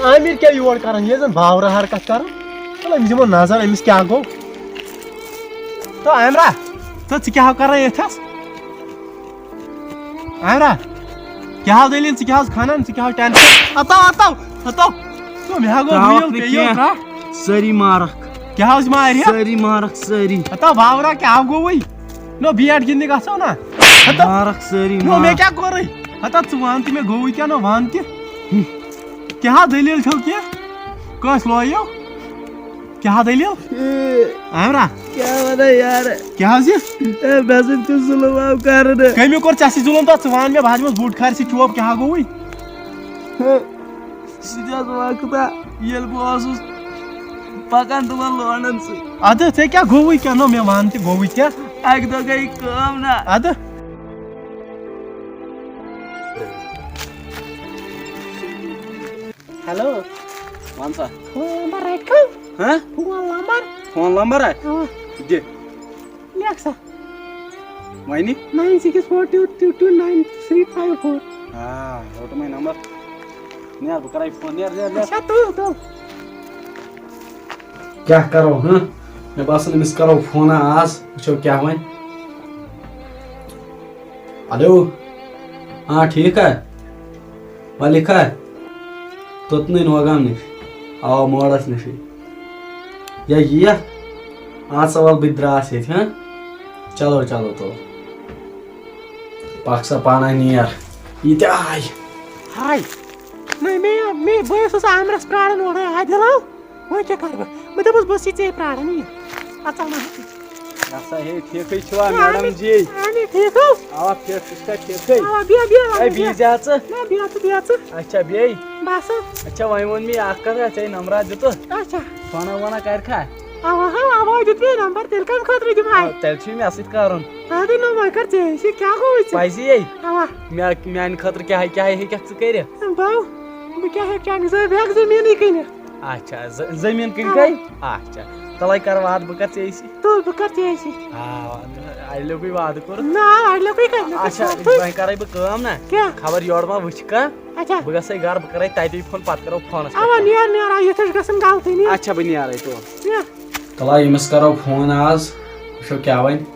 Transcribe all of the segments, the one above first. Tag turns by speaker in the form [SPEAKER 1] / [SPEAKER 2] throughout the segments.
[SPEAKER 1] आमिर क्या योर करन ये जन बावरा हरकत करन चल अमिस दिमो नजर अमिस क्या गो तो आमरा तो क्या करन यथस आमरा क्या दलील क्या खाना क्या टेंशन अताव तो मे गो पेयो ना
[SPEAKER 2] सरी मारक
[SPEAKER 1] क्या मार
[SPEAKER 2] सरी मारक सरी
[SPEAKER 1] अताव बावरा क्या गो वही नो बैट गिंदने गसो ना
[SPEAKER 2] मारक सरी
[SPEAKER 1] नो मैं क्या कर रही हता च वन मैं गो क्या नो वन क्या दलील छो क्या कस लोयो क्या दलील आमरा
[SPEAKER 2] क्या वना यार
[SPEAKER 1] क्या
[SPEAKER 2] बेसन तू जुलम आव कर
[SPEAKER 1] कमी कोर चसी जुलम तो वन मे भाज मस बूट खार सी चोप क्या गो वही
[SPEAKER 2] सीधा वक्ता येल बोसुस पकान तुम लोंडन से
[SPEAKER 1] अद थे क्या गो वही क्या नो मैं वन ते गो वही क्या
[SPEAKER 2] एक दो गई काम ना
[SPEAKER 1] अद हेलो
[SPEAKER 2] वन सा
[SPEAKER 1] नंबर राइट को
[SPEAKER 2] हां फोन नंबर है दे
[SPEAKER 1] लेक्सा
[SPEAKER 2] वही
[SPEAKER 1] 9642229354
[SPEAKER 2] हां वो तो मैं नंबर यार बकराई फोन यार
[SPEAKER 1] अच्छा तो
[SPEAKER 2] क्या करो हां मैं बस मिस करो फोन आज पूछो क्या हुआ हेलो हाँ ठीक है वह लिखा है तुतनी नोगाम निश आओ मोड़स निश या ये आज सवाल बिद्रास है हाँ चलो चलो तो पाक्सा पाना नहीं यार ये
[SPEAKER 1] हाय मैं बस आमरस प्राण हो रहा है दिलाओ वो क्या कर मैं तो बस से प्राण नहीं अच्छा ना
[SPEAKER 2] ऐसा है ठीक है छुआ मैडम जी
[SPEAKER 1] आने ठीक हो
[SPEAKER 2] आप ठीक है
[SPEAKER 1] आ बिया
[SPEAKER 2] ए बी जाच
[SPEAKER 1] ना बिया
[SPEAKER 2] अच्छा बे
[SPEAKER 1] बस
[SPEAKER 2] अच्छा वही मन में आकर अच्छा नंबर दे तो
[SPEAKER 1] अच्छा
[SPEAKER 2] खाना वाना कर खा
[SPEAKER 1] आवाज दिते नंबर तेल काम खतरे दिमाग
[SPEAKER 2] तेल छी में असित कारण
[SPEAKER 1] आदि न मैं कर से क्या हो
[SPEAKER 2] पैसे यही
[SPEAKER 1] आवा
[SPEAKER 2] मैं खतर क्या है क्या करे
[SPEAKER 1] बाऊ मैं क्या है क्या नहीं जमीन ही कहीं
[SPEAKER 2] अच्छा जमीन कहीं गई अच्छा तलाई कर वाद बकर चेसी
[SPEAKER 1] तो बकर चेसी
[SPEAKER 2] हां आई लोग भी वाद कर
[SPEAKER 1] ना आई लोग भी कर
[SPEAKER 2] अच्छा भाई करे ब काम ना
[SPEAKER 1] क्या
[SPEAKER 2] खबर योर मा वच का
[SPEAKER 1] अच्छा
[SPEAKER 2] बगसै घर बकरै ताइती फोन पात करो फोन
[SPEAKER 1] आवा नियर ये तो गसन गलती नहीं
[SPEAKER 2] अच्छा बनी आ रही तो तलाई मिस करो फोन आज शो क्या वन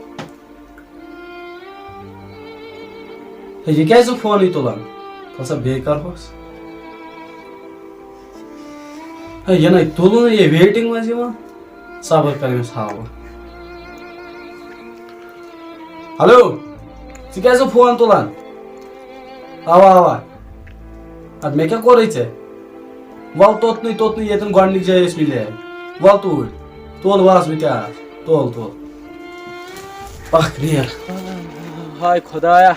[SPEAKER 2] ये कैसे फोन ही तुलन तो सब बेकार होस ये नहीं तुलन ये वेटिंग में जीवा सबर कर हाव हेलो सी कैसे फोन तुलान आवा अब मैं क्या कर रही थे वल तोतनी ये गोडनिक जाय मिले वल तोल वास भी क्या तोल पख नियर हाय खुदाया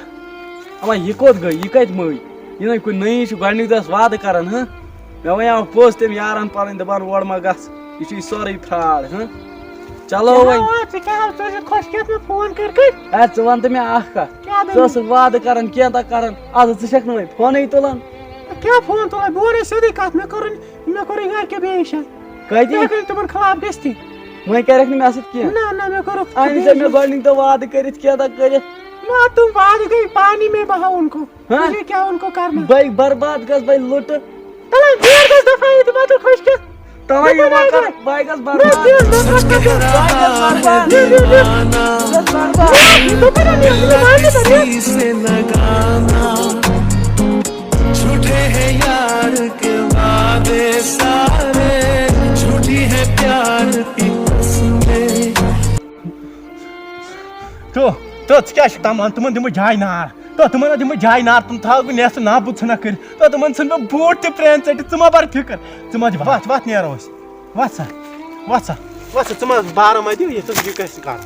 [SPEAKER 2] अमा ये कोत गई ये कत मई ये नहीं कोई नई गोडनिक दस वाद करन ह मैं वया पोस तेम यारन पालन दबान वोड मा गस ये सोरे फ्रॉड ह चलो वही
[SPEAKER 1] क्या तो खुश के फोन कर
[SPEAKER 2] ए च वन त मैं आख का सस वाद करन क्या ता करन आज च शक नहीं फोन ही तुलन
[SPEAKER 1] क्या फोन तुला बोरे सीधी बात मैं करूं घर के बेशा
[SPEAKER 2] कह दी
[SPEAKER 1] मैं तुम खिलाफ बेस्ती
[SPEAKER 2] मैं कह रखनी मैं के
[SPEAKER 1] ना मैं करो
[SPEAKER 2] आनी से मैं गोडनिक तो वाद करित क्या ता करे
[SPEAKER 1] ना तुम वाद गई पानी में बहाओ उनको मुझे क्या उनको करना
[SPEAKER 2] भाई बर्बाद गस भाई लुट
[SPEAKER 1] तला देर गस दफा ये तो खुश के
[SPEAKER 2] तला ये मकर भाई गस बर्बाद
[SPEAKER 3] से लगाना झूठे हैं यार के वादे सारे झूठी है प्यार की कसमें
[SPEAKER 1] तो क्या तमन तुमन दिम जाय नार तो तुमन दिम जाय नार तुम था नेस ना बुछना कर तो तुमन सन बूट ते प्रेन चट तुम बार फिकर तुम वात नेरो वात सा तुम बार मदि ये तो कैसे कर